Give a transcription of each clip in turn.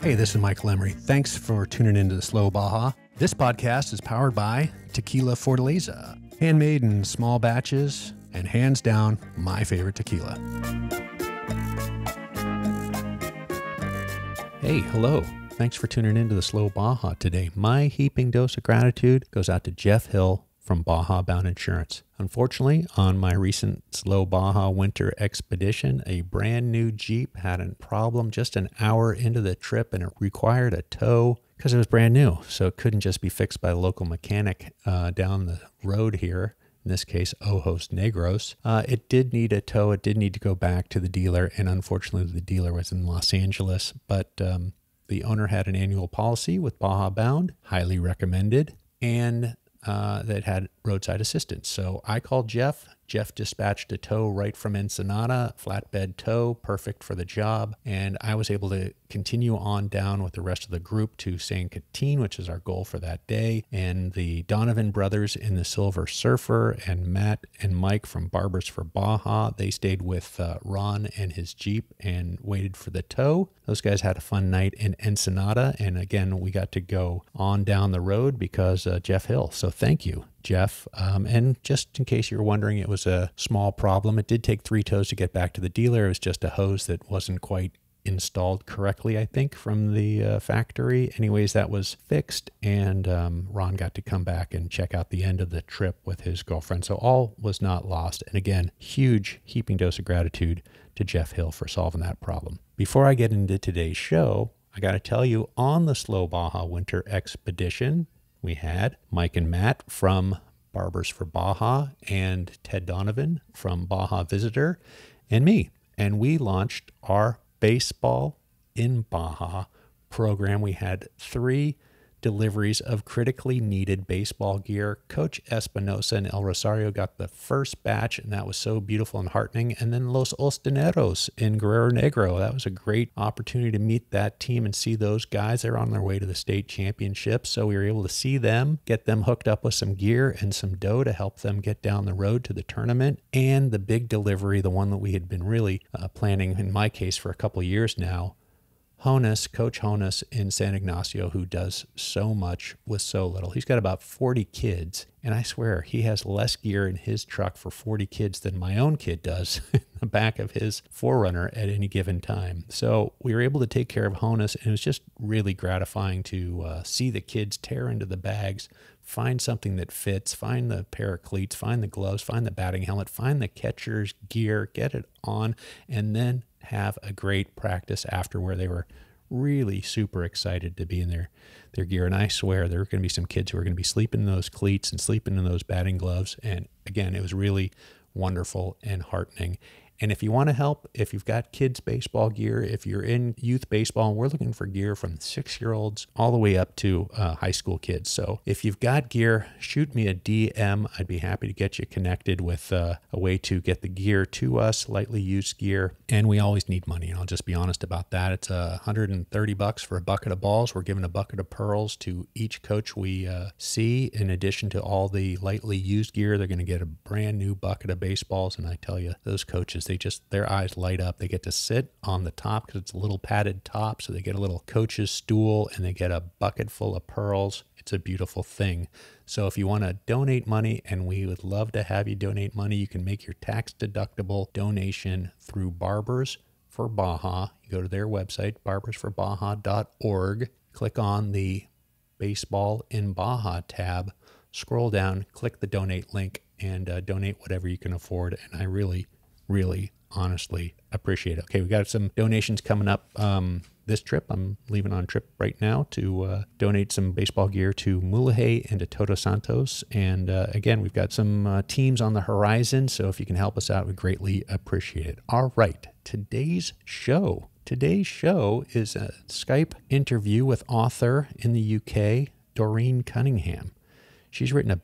Hey, this is Michael Emery. Thanks for tuning into the Slow Baja. This podcast is powered by Tequila Fortaleza, handmade in small batches and hands down my favorite tequila. Hey, hello. Thanks for tuning into the Slow Baja today. My heaping dose of gratitude goes out to Jeff Hill from Baja Bound Insurance. Unfortunately, on my recent Slow Baja winter expedition, a brand new Jeep had a problem just an hour into the trip, and it required a tow because it was brand new. So it couldn't just be fixed by a local mechanic down the road here. In this case, Ojos Negros. It did need a tow. It did need to go back to the dealer, and unfortunately, the dealer was in Los Angeles. But the owner had an annual policy with Baja Bound, highly recommended, and that had roadside assistance. So I called Jeff. Jeff dispatched a tow right from Ensenada, flatbed tow, perfect for the job. And I was able to continue on down with the rest of the group to San Quintin, which is our goal for that day. And the Donovan brothers in the Silver Surfer and Matt and Mike from Barbers for Baja, they stayed with Ron and his Jeep and waited for the tow. Those guys had a fun night in Ensenada. And again, we got to go on down the road because Jeff Hill. So thank you, Jeff. And just in case you were wondering, it was a small problem. It did take 3 tows to get back to the dealer. It was just a hose that wasn't quite installed correctly, I think, from the factory. Anyways, that was fixed, and Ron got to come back and check out the end of the trip with his girlfriend. So all was not lost. And again, huge heaping dose of gratitude to Jeff Hill for solving that problem. Before I get into today's show, I got to tell you, on the Slow Baja Winter Expedition, we had Mike and Matt from Barbers for Baja and Ted Donovan from Baja Visitor and me. And we launched our Baseball in Baja program. We had 3 deliveries of critically needed baseball gear. Coach Espinosa and El Rosario got the first batch, and that was so beautiful and heartening. And then Los Ostineros in Guerrero Negro. That was a great opportunity to meet that team and see those guys. They're on their way to the state championship. So we were able to see them, get them hooked up with some gear and some dough to help them get down the road to the tournament. And the big delivery, the one that we had been really planning, in my case, for a couple of years now, Coach Jonas in San Ignacio, who does so much with so little. He's got about 40 kids, and I swear he has less gear in his truck for 40 kids than my own kid does in the back of his 4Runner at any given time. So we were able to take care of Jonas, and it was just really gratifying to see the kids tear into the bags, find something that fits, find the pair of cleats, find the gloves, find the batting helmet, find the catcher's gear, get it on, and then have a great practice after where they were really super excited to be in their gear. And I swear there are going to be some kids who are going to be sleeping in those cleats and sleeping in those batting gloves. And again, it was really wonderful and heartening. And if you want to help, if you've got kids baseball gear, if you're in youth baseball, we're looking for gear from 6-year-olds all the way up to high school kids. So if you've got gear, shoot me a DM. I'd be happy to get you connected with a way to get the gear to us, lightly used gear. And we always need money, and I'll just be honest about that. It's $130 for a bucket of balls. We're giving a bucket of pearls to each coach we see. In addition to all the lightly used gear, they're going to get a brand new bucket of baseballs. And I tell you, those coaches, their eyes light up. They get to sit on the top because it's a little padded top. So they get a little coach's stool and they get a bucket full of pearls. It's a beautiful thing. So if you want to donate money, and we would love to have you donate money, you can make your tax deductible donation through Barbers for Baja. You go to their website, barbersforbaja.org, click on the Baseball in Baja tab, scroll down, click the donate link, and donate whatever you can afford. And I really honestly appreciate it. Okay, we got some donations coming up this trip. I'm leaving on a trip right now to donate some baseball gear to Mulegé and to Toto Santos. And again, we've got some teams on the horizon, so if you can help us out, we greatly appreciate it. All right, today's show is a Skype interview with author in the UK, Doreen Cunningham. She's written a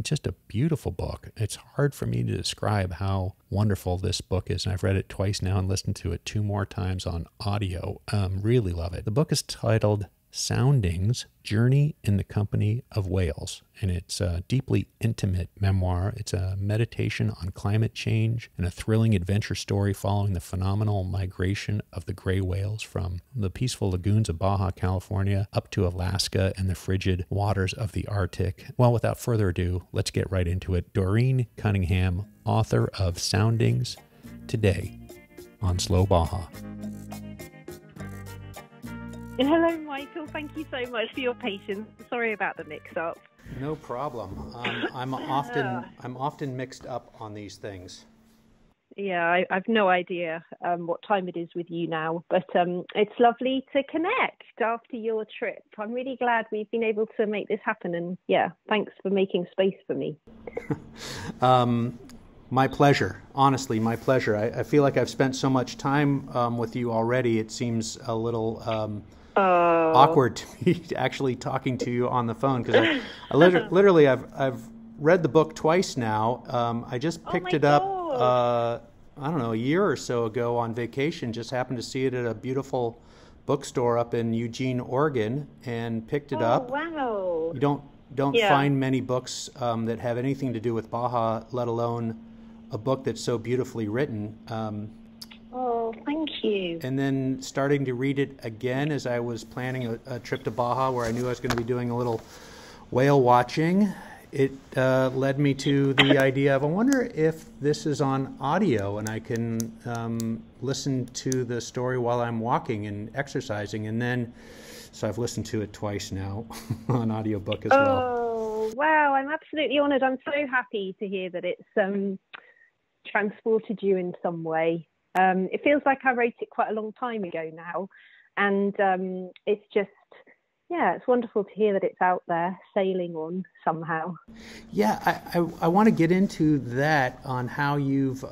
just a beautiful book. It's hard for me to describe how wonderful this book is. And I've read it twice now and listened to it 2 more times on audio. Really love it. The book is titled Soundings, Journey in the Company of Whales. And it's a deeply intimate memoir. It's a meditation on climate change and a thrilling adventure story following the phenomenal migration of the gray whales from the peaceful lagoons of Baja, California, up to Alaska and the frigid waters of the Arctic. Well, without further ado, let's get right into it. Doreen Cunningham, author of Soundings, today on Slow Baja. Hello, Michael. Thank you so much for your patience. Sorry about the mix-up. No problem. I'm often mixed up on these things. Yeah, I've no idea what time it is with you now, but it's lovely to connect after your trip. I'm really glad we've been able to make this happen, and yeah, thanks for making space for me. My pleasure. Honestly, my pleasure. I feel like I've spent so much time with you already. It seems a little awkward to me actually talking to you on the phone, because literally I've read the book twice now. I just picked it up I don't know, a year or so ago on vacation. Just happened to see it at a beautiful bookstore up in Eugene, Oregon, and picked it up. Wow! You don't find many books that have anything to do with Baja, let alone a book that's so beautifully written. Oh, thank you. And then starting to read it again as I was planning a trip to Baja, where I knew I was going to be doing a little whale watching, it led me to the idea of, I wonder if this is on audio and I can listen to the story while I'm walking and exercising. And then, so I've listened to it twice now on audiobook as well. Oh, wow. I'm absolutely honored. I'm so happy to hear that it's transported you in some way. It feels like I wrote it quite a long time ago now, and it's just, yeah, it's wonderful to hear that it's out there sailing on somehow. Yeah, I want to get into that, on how you've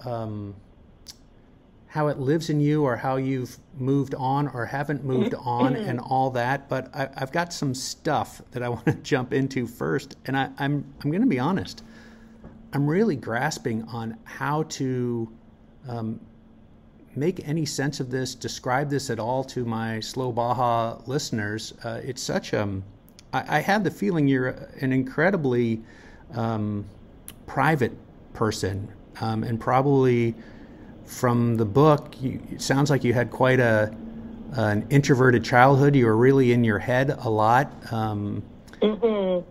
how it lives in you, or how you've moved on or haven't moved on and all that. But I've got some stuff that I want to jump into first, and I'm going to be honest. I'm really grasping on how to make any sense of this, describe this at all to my Slow Baja listeners. It's such I have the feeling you're an incredibly private person, and probably from the book, it sounds like you had quite an introverted childhood. You were really in your head a lot.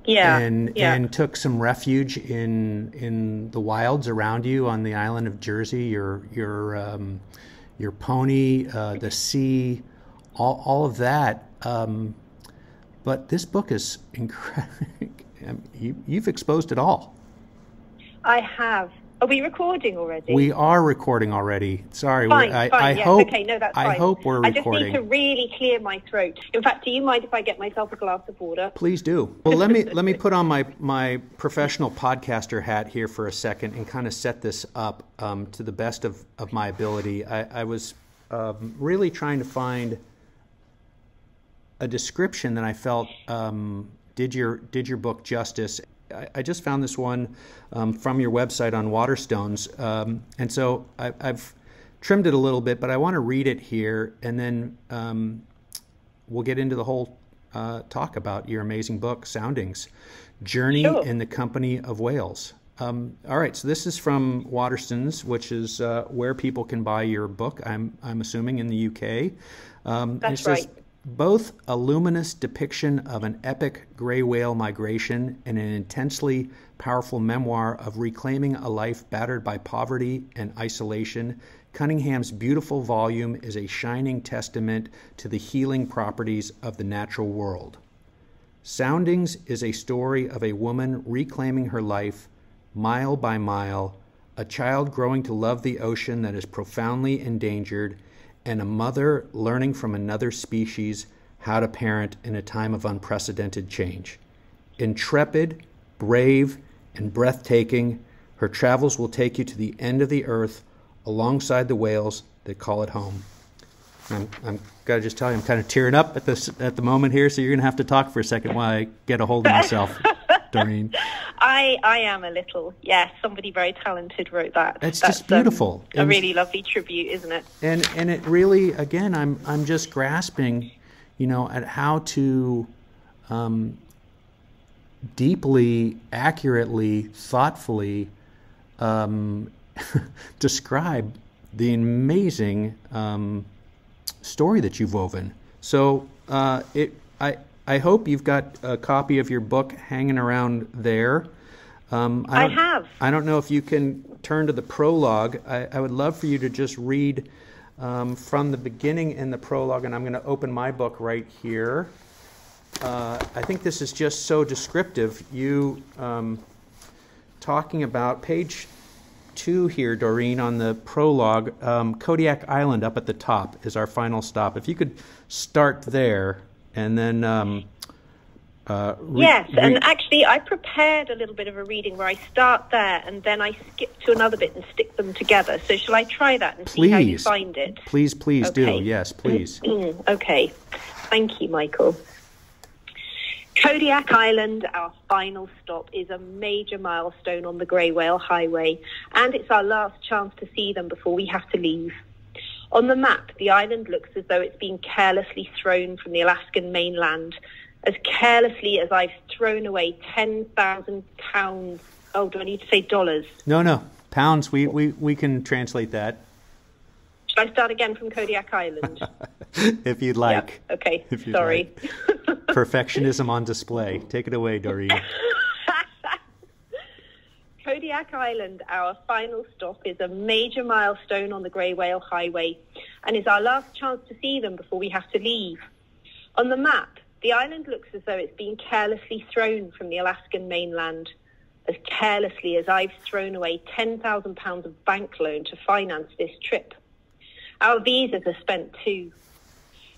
Yeah, and took some refuge in the wilds around you on the island of Jersey. Your pony, the sea, all of that. But this book is incredible. You've exposed it all. I have. Are we recording already? We are recording already. Sorry. Fine, I yes. hope. Okay, no, that's fine. I hope we're recording. I just need to really clear my throat. In fact, do you mind if I get myself a glass of water? Please do. Well, let me put on my professional podcaster hat here for a second and kind of set this up to the best of my ability. I was really trying to find a description that I felt did your book justice. I just found this one from your website on Waterstones, and so I've trimmed it a little bit, but I want to read it here, and then we'll get into the whole talk about your amazing book, Soundings, Journey in the Company of Whales. All right, so this is from Waterstones, which is where people can buy your book, I'm assuming, in the UK. That's right. Both a luminous depiction of an epic gray whale migration and an intensely powerful memoir of reclaiming a life battered by poverty and isolation, Cunningham's beautiful volume is a shining testament to the healing properties of the natural world. Soundings is a story of a woman reclaiming her life, mile by mile, a child growing to love the ocean that is profoundly endangered, and a mother learning from another species how to parent in a time of unprecedented change. Intrepid, brave, and breathtaking, her travels will take you to the end of the earth alongside the whales that call it home. I'm gotta just tell you, I'm kind of tearing up at the moment here, so you're gonna have to talk for a second while I get a hold of myself, Doreen. I am a little, yes. Somebody very talented wrote that. That's just beautiful. A really lovely tribute, isn't it? And it really, again, I'm just grasping. at how to deeply, accurately, thoughtfully describe the amazing story that you've woven. So I hope you've got a copy of your book hanging around there. I have. I don't know if you can turn to the prologue. I would love for you to just read from the beginning in the prologue, and I'm going to open my book right here. I think this is just so descriptive. You talking about page 2 here, Doreen, on the prologue. Kodiak Island up at the top is our final stop. If you could start there, and then yes, and actually I prepared a little bit of a reading where I start there and then I skip to another bit and stick them together. So shall I try that and see how you find it? Please do. Yes, please. Okay. Thank you, Michael. Kodiak Island, our final stop, is a major milestone on the Grey Whale Highway, and it's our last chance to see them before we have to leave. On the map, the island looks as though it's been carelessly thrown from the Alaskan mainland, as carelessly as I've thrown away 10,000 pounds. Oh, do I need to say dollars? No. Pounds, we can translate that. Should I start again from Kodiak Island? If you'd like. Yep. Okay, sorry. Like. Perfectionism on display. Take it away, Doreen. Kodiak Island, our final stop, is a major milestone on the Grey Whale Highway and is our last chance to see them before we have to leave. On the map, the island looks as though it's been carelessly thrown from the Alaskan mainland, as carelessly as I've thrown away £10,000 of bank loan to finance this trip. Our visas are spent too.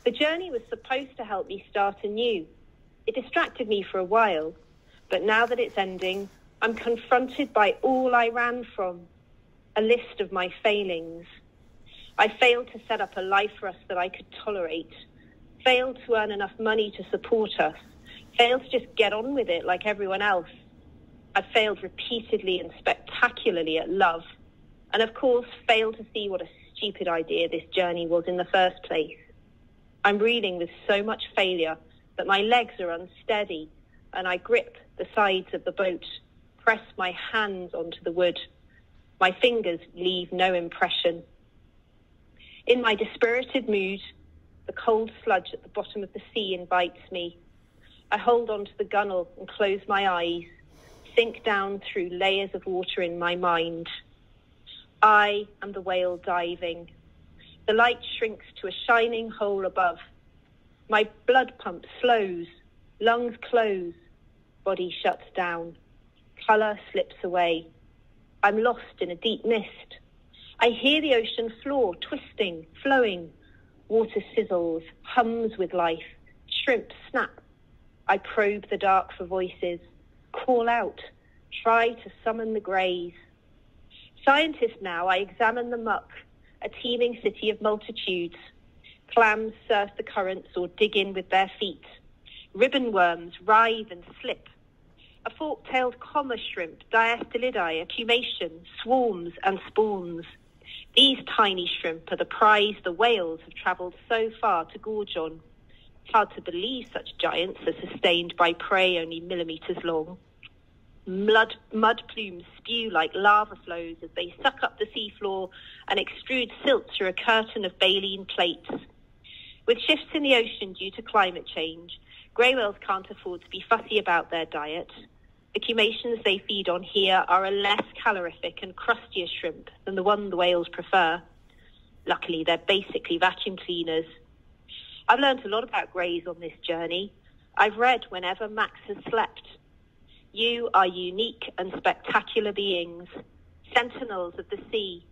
The journey was supposed to help me start anew. It distracted me for a while, but now that it's ending, I'm confronted by all I ran from, a list of my failings. I failed to set up a life for us that I could tolerate, failed to earn enough money to support us, failed to just get on with it like everyone else. I failed repeatedly and spectacularly at love, and of course failed to see what a stupid idea this journey was in the first place. I'm reeling with so much failure that my legs are unsteady, and I grip the sides of the boat, press my hands onto the wood. My fingers leave no impression. In my dispirited mood, the cold sludge at the bottom of the sea invites me. I hold onto the gunwale and close my eyes, sink down through layers of water in my mind. I am the whale diving. The light shrinks to a shining hole above. My blood pump slows, lungs close, body shuts down. Colour slips away. I'm lost in a deep mist. I hear the ocean floor twisting, flowing. Water sizzles, hums with life. Shrimp snap. I probe the dark for voices, call out, try to summon the greys. Scientist now, I examine the muck, a teeming city of multitudes. Clams surf the currents or dig in with their feet. Ribbon worms writhe and slip. A fork-tailed comma shrimp, diastylidae, accumation, swarms and spawns. These tiny shrimp are the prize the whales have travelled so far to gorge on. It's hard to believe such giants are sustained by prey only millimetres long. Mud plumes spew like lava flows as they suck up the seafloor and extrude silt through a curtain of baleen plates. With shifts in the ocean due to climate change, grey whales can't afford to be fussy about their diet. The crustaceans they feed on here are a less calorific and crustier shrimp than the one the whales prefer. Luckily, they're basically vacuum cleaners. I've learned a lot about greys on this journey. I've read whenever Max has slept. You are unique and spectacular beings, sentinels of the sea,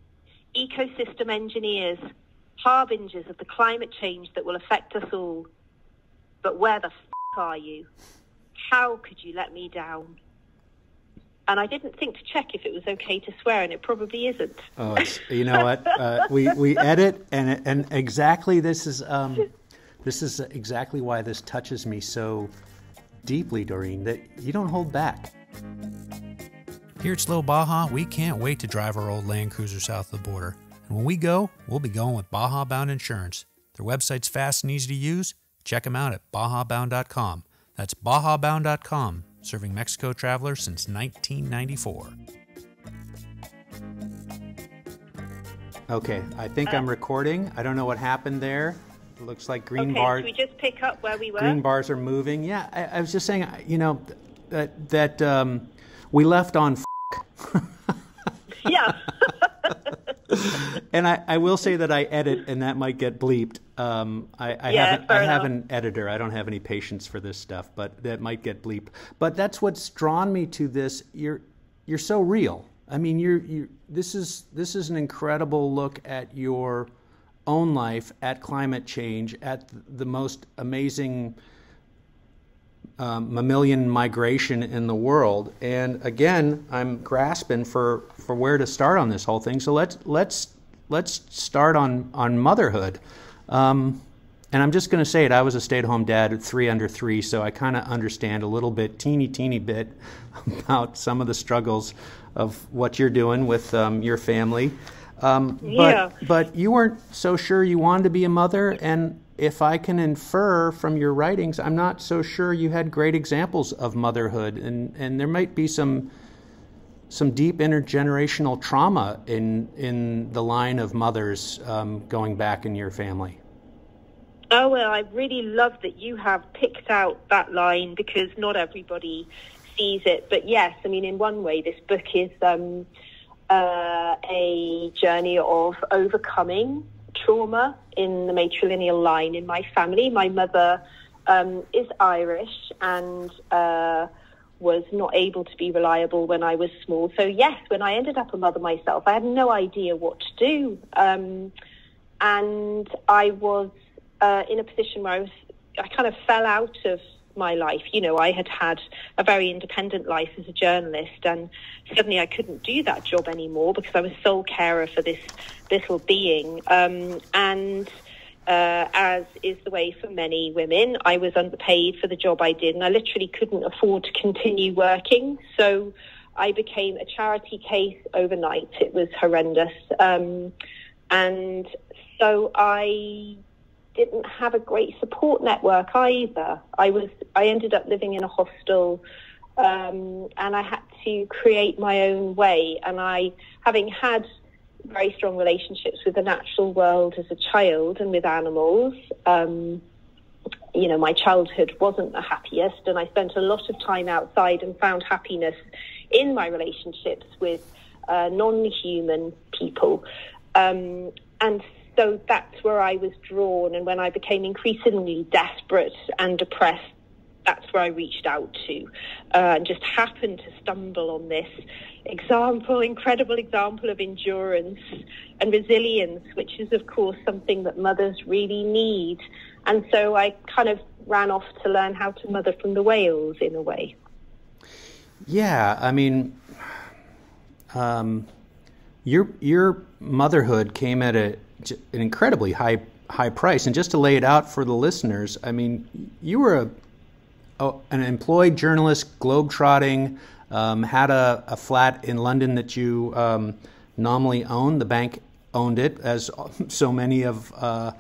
ecosystem engineers, harbingers of the climate change that will affect us all. But where the are you? How could you let me down? And I didn't think to check if it was okay to swear, and it probably isn't. Oh, you know what? We edit, and exactly this is exactly why this touches me so deeply, Doreen, that you don't hold back. Here at Slow Baja, we can't wait to drive our old Land Cruiser south of the border. And when we go, we'll be going with Baja Bound Insurance. Their website's fast and easy to use, Check them out at bajabound.com. That's bajabound.com, serving Mexico travelers since 1994. Okay, I think I'm recording. I don't know what happened there. It looks like green bars. Should we just pick up where we were? Green bars are moving. Yeah, I was just saying, you know, that we left on Yeah. And I will say that I edit, and that might get bleeped. I have an editor. I don't have any patience for this stuff, but that might get bleeped. But that's what's drawn me to this. You're so real. I mean, this is an incredible look at your own life, at climate change, at the most amazing mammalian migration in the world. And again, I'm grasping for where to start on this whole thing. So let's start on motherhood. And I'm just going to say it. I was a stay-at-home dad at 3 under 3, so I kind of understand a little bit, teeny bit, about some of the struggles of what you're doing with your family. But you weren't so sure you wanted to be a mother, and if I can infer from your writings, I'm not so sure you had great examples of motherhood, and there might be some deep intergenerational trauma in the line of mothers going back in your family. Oh, well, I really love that you have picked out that line, because not everybody sees it. But yes, I mean, in one way, this book is a journey of overcoming trauma in the matrilineal line in my family. My mother is Irish and was not able to be reliable when I was small. So yes, when I ended up a mother myself, I had no idea what to do. And I was in a position where I kind of fell out of my life. You know, I had had a very independent life as a journalist, and suddenly I couldn't do that job anymore because I was sole carer for this little being. And as is the way for many women, I was underpaid for the job I did, and I literally couldn't afford to continue working. So I became a charity case overnight. It was horrendous. And so I didn't have a great support network either. I ended up living in a hostel, and I had to create my own way. And having had very strong relationships with the natural world as a child and with animals, you know, my childhood wasn't the happiest, and I spent a lot of time outside and found happiness in my relationships with non-human people. And so that's where I was drawn. And when I became increasingly desperate and depressed, that's where I reached out to, and just happened to stumble on this incredible example of endurance and resilience, which is, of course, something that mothers really need. And so I kind of ran off to learn how to mother from the whales, in a way. Yeah, I mean, your motherhood came at an incredibly high price. And just to lay it out for the listeners, I mean, you were an employed journalist, globetrotting, had a flat in London that you nominally owned. The bank owned it, as so many of our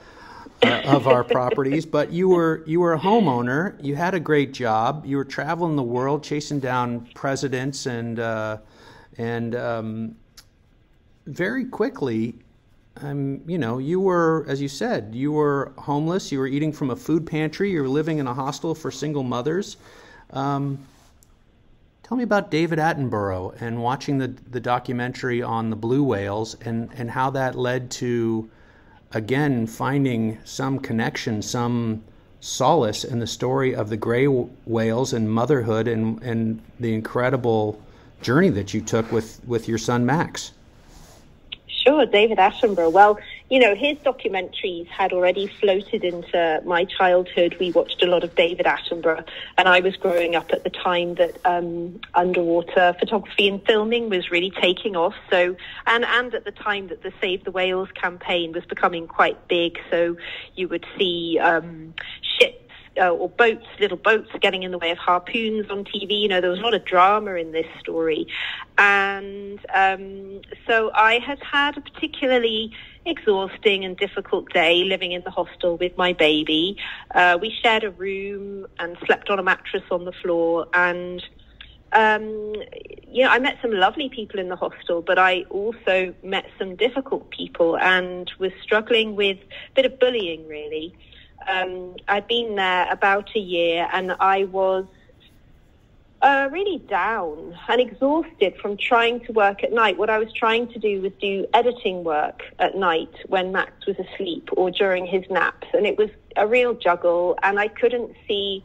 properties. But you were a homeowner. You had a great job. You were traveling the world, chasing down presidents, and very quickly, you know, you were, as you said, you were homeless. You were eating from a food pantry. You were living in a hostel for single mothers. Tell me about David Attenborough and watching the documentary on the blue whales, and how that led to, again, finding some connection, some solace in the story of the gray whales and motherhood, and the incredible journey that you took with your son Max. Sure, David Attenborough. Well, you know, his documentaries had already floated into my childhood. We watched a lot of David Attenborough, and I was growing up at the time that underwater photography and filming was really taking off. So, and at the time that the Save the Whales campaign was becoming quite big. So you would see ships or boats, little boats getting in the way of harpoons on TV. You know, there was a lot of drama in this story. And so I had a particularly exhausting and difficult day living in the hostel with my baby. We shared a room and slept on a mattress on the floor, and I met some lovely people in the hostel, but I also met some difficult people and was struggling with a bit of bullying, really. I'd been there about a year, and I was really down and exhausted from trying to work at night. What I was trying to do was do editing work at night when Max was asleep or during his naps, and it was a real juggle, and I couldn't see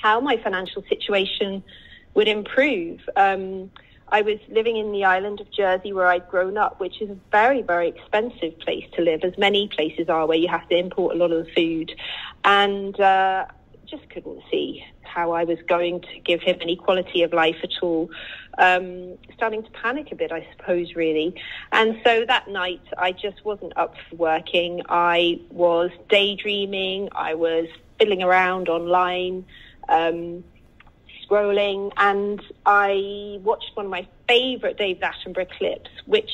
how my financial situation would improve. I was living in the island of Jersey where I'd grown up, which is a very, very expensive place to live, as many places are, where you have to import a lot of the food. And just couldn't see how I was going to give him any quality of life at all. Starting to panic a bit, I suppose, really. And so that night, I just wasn't up for working. I was daydreaming. I was fiddling around online, scrolling, and I watched one of my favourite David Attenborough clips, which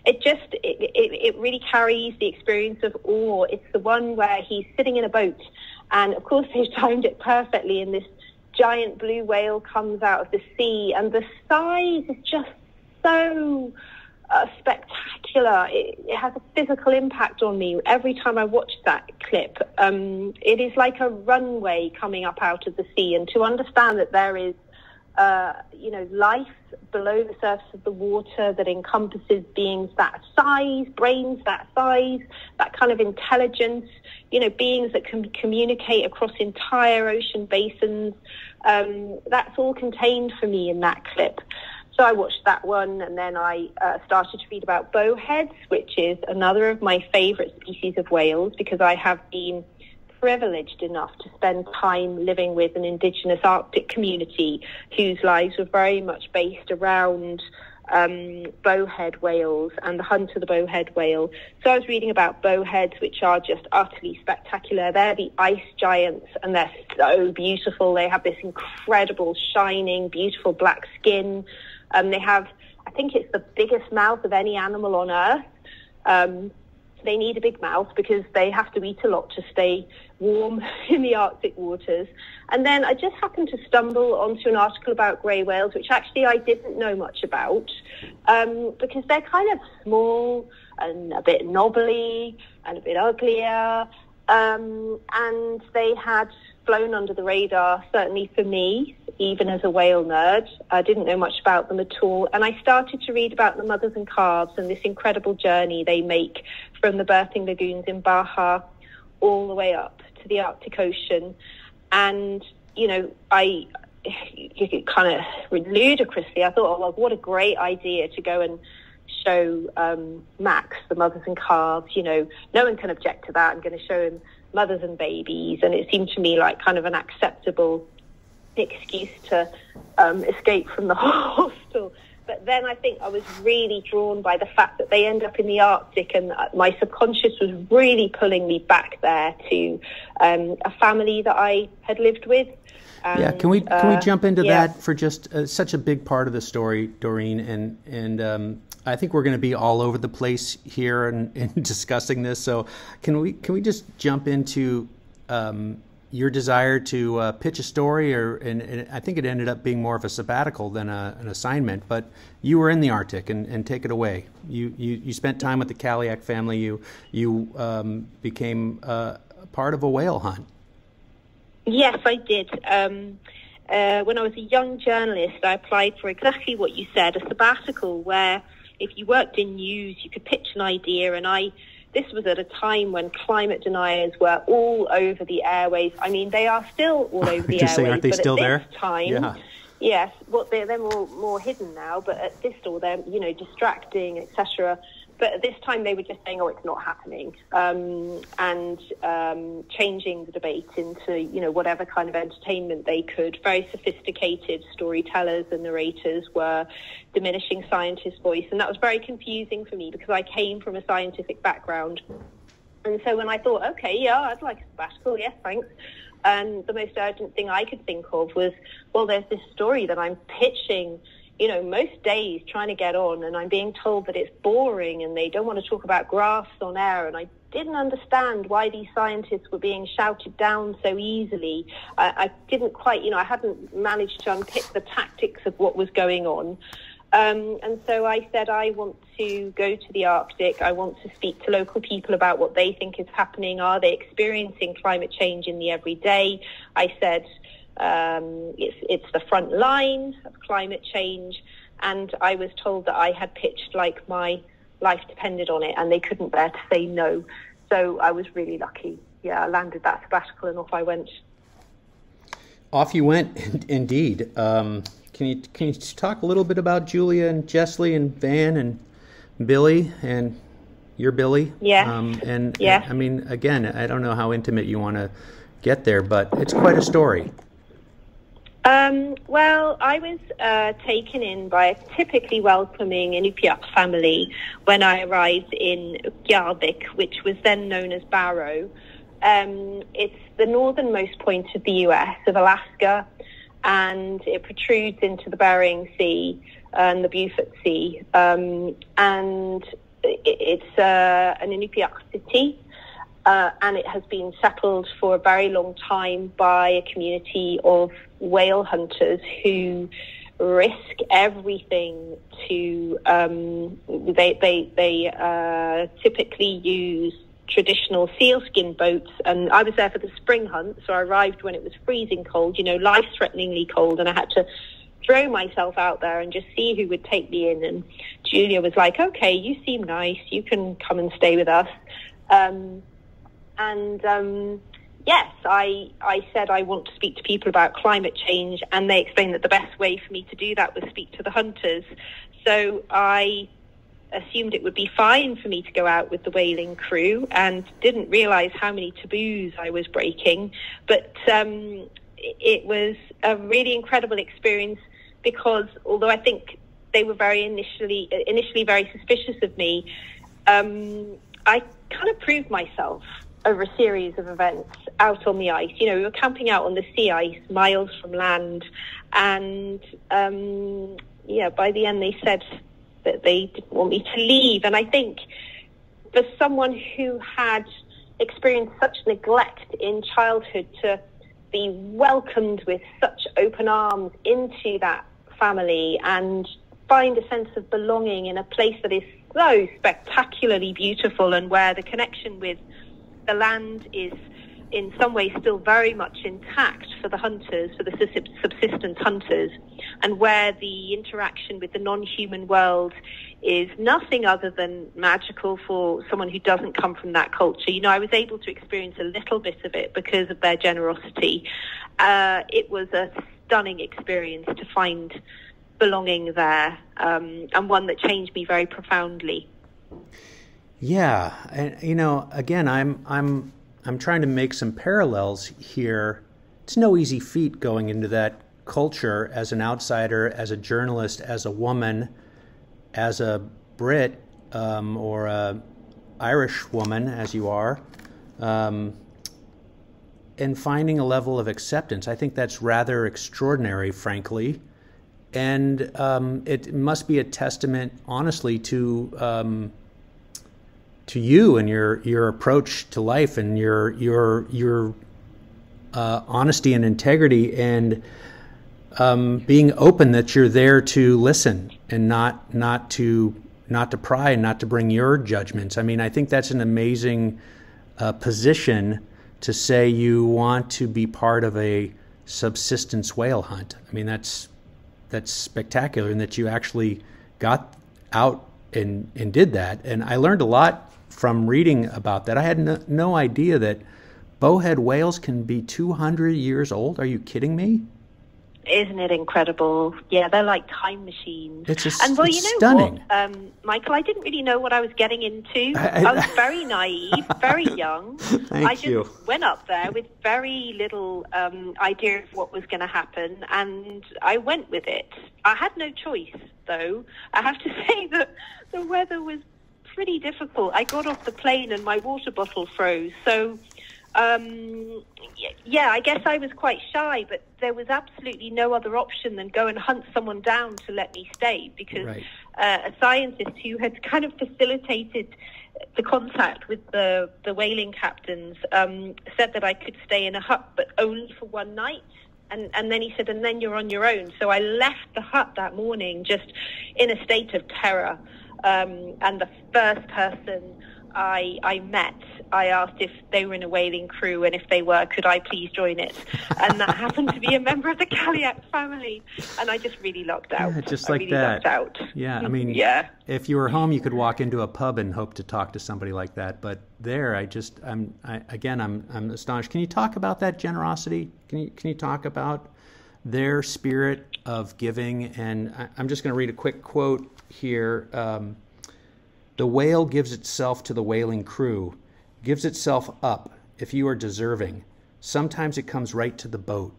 it really carries the experience of awe. It's the one where he's sitting in a boat, and of course they've timed it perfectly, and this giant blue whale comes out of the sea, and the size is just so spectacular. It has a physical impact on me every time I watch that clip. It is like a runway coming up out of the sea, and to understand that there is life below the surface of the water that encompasses beings that size, brains that size, that kind of intelligence, beings that can communicate across entire ocean basins, that's all contained for me in that clip. So I watched that one, and then I started to read about bowheads, which is another of my favourite species of whales, because I have been privileged enough to spend time living with an indigenous Arctic community whose lives were very much based around bowhead whales and the hunt of the bowhead whale. So I was reading about bowheads, which are just utterly spectacular. They're the ice giants, and they're so beautiful. They have this incredible, shining, beautiful black skin. They have, I think it's the biggest mouth of any animal on Earth. They need a big mouth because they have to eat a lot to stay warm in the Arctic waters. And then I just happened to stumble onto an article about grey whales, which actually I didn't know much about, because they're kind of small and a bit knobbly and a bit uglier. And they had flown under the radar, certainly for me, even as a whale nerd. I didn't know much about them at all. And I started to read about the mothers and calves and this incredible journey they make from the birthing lagoons in Baja all the way up to the Arctic Ocean. And, I kind of ludicrously, I thought, oh, well, what a great idea to go and show Max the mothers and calves. No one can object to that. I'm going to show him mothers and babies. And it seemed to me like kind of an acceptable excuse to escape from the hostel. But then I think I was really drawn by the fact that they end up in the Arctic, and my subconscious was really pulling me back there to a family that I had lived with. And, can we jump into that for just such a big part of the story, Doreen? And I think we're going to be all over the place here in discussing this. So can we just jump into your desire to pitch a story, and I think it ended up being more of a sabbatical than an assignment, but you were in the Arctic, and take it away. You spent time with the Kaliak family. You became part of a whale hunt. Yes, I did. When I was a young journalist, I applied for exactly what you said, a sabbatical, where if you worked in news, you could pitch an idea, and this was at a time when climate deniers were all over the airwaves. I mean, they are still all over the airwaves. Aren't they still there? At this time, yes, they're more hidden now. But at this store, they're distracting, etc. But at this time, they were just saying, "Oh, it's not happening," and changing the debate into whatever kind of entertainment they could. Very sophisticated storytellers and narrators were diminishing scientists' voice, and that was very confusing for me because I came from a scientific background. And so when I thought, okay, yeah, I'd like a sabbatical, yes, thanks. And the most urgent thing I could think of was, well, there's this story that I'm pitching, most days trying to get on, and I'm being told that it's boring and they don't want to talk about graphs on air. And I didn't understand why these scientists were being shouted down so easily. I didn't quite, I hadn't managed to unpick the tactics of what was going on. And so I said, I want to go to the Arctic. I want to speak to local people about what they think is happening. Are they experiencing climate change in the everyday? I said, it's the front line of climate change. And I was told that I had pitched like my life depended on it, and they couldn't bear to say no. So I was really lucky. Yeah, I landed that sabbatical and off I went. Off you went, indeed. Can you talk a little bit about Julia and Jessley and Van and Billy and your Billy? Yeah. Yeah. I mean, again, I don't know how intimate you want to get there, but it's quite a story. Well, I was taken in by a typically welcoming Inupiaq family when I arrived in Ukjarvik, which was then known as Barrow. It's the northernmost point of the US, of Alaska, and it protrudes into the Bering Sea and the Beaufort Sea. And it's an Inupiaq city. And it has been settled for a very long time by a community of whale hunters who risk everything to. They typically use traditional sealskin boats, and I was there for the spring hunt, so I arrived when it was freezing cold, life-threateningly cold, and I had to throw myself out there and just see who would take me in. And Julia was like, "Okay, you seem nice, you can come and stay with us." Yes, I said I want to speak to people about climate change, and they explained that the best way for me to do that was speak to the hunters. So I assumed it would be fine for me to go out with the whaling crew, and didn't realize how many taboos I was breaking. But it was a really incredible experience, because although I think they were initially very suspicious of me, I kind of proved myself over a series of events out on the ice. We were camping out on the sea ice, miles from land, and by the end they said that they didn't want me to leave. And I think for someone who had experienced such neglect in childhood, to be welcomed with such open arms into that family and find a sense of belonging in a place that is so spectacularly beautiful, and where the connection with the land is in some ways still very much intact for the hunters, for the subsistence hunters, and where the interaction with the non-human world is nothing other than magical for someone who doesn't come from that culture. I was able to experience a little bit of it because of their generosity. It was a stunning experience to find belonging there, and one that changed me very profoundly. Yeah, and again, I'm trying to make some parallels here. It's no easy feat going into that culture as an outsider, as a journalist, as a woman, as a Brit or a Irish woman, as you are, and finding a level of acceptance. I think that's rather extraordinary, frankly. And it must be a testament, honestly, to you and your approach to life, and your honesty and integrity, and being open that you're there to listen and not to pry and not to bring your judgments. I mean, I think that's an amazing position to say you want to be part of a subsistence whale hunt. I mean, that's spectacular, and that you actually got out and did that. And I learned a lot from reading about that. I had no idea that bowhead whales can be 200 years old. Are you kidding me? Isn't it incredible? Yeah, they're like time machines. It's stunning. What, Michael, I didn't really know what I was getting into. I was very naive, very young. I just went up there with very little idea of what was going to happen, and I went with it. I had no choice, though. I have to say that the weather was pretty difficult. I got off the plane and my water bottle froze, so Yeah, I guess I was quite shy, but there was absolutely no other option than go and hunt someone down to let me stay, because a scientist who had kind of facilitated the contact with the whaling captains said that I could stay in a hut, but only for one night. And then he said, and then you're on your own. So I left the hut that morning just in a state of terror. And the first person I met, I asked if they were in a whaling crew, and if they were, could I please join it? And that happened to be a member of the Kayak family. And I just really lucked out. Yeah, just like that. Out. Yeah, I mean, if you were home, you could walk into a pub and hope to talk to somebody like that. But there, I'm astonished. Can you talk about that generosity? Can you talk about their spirit of giving? And I'm just going to read a quick quote here. The whale gives itself to the whaling crew, gives itself up if you are deserving. Sometimes it comes right to the boat.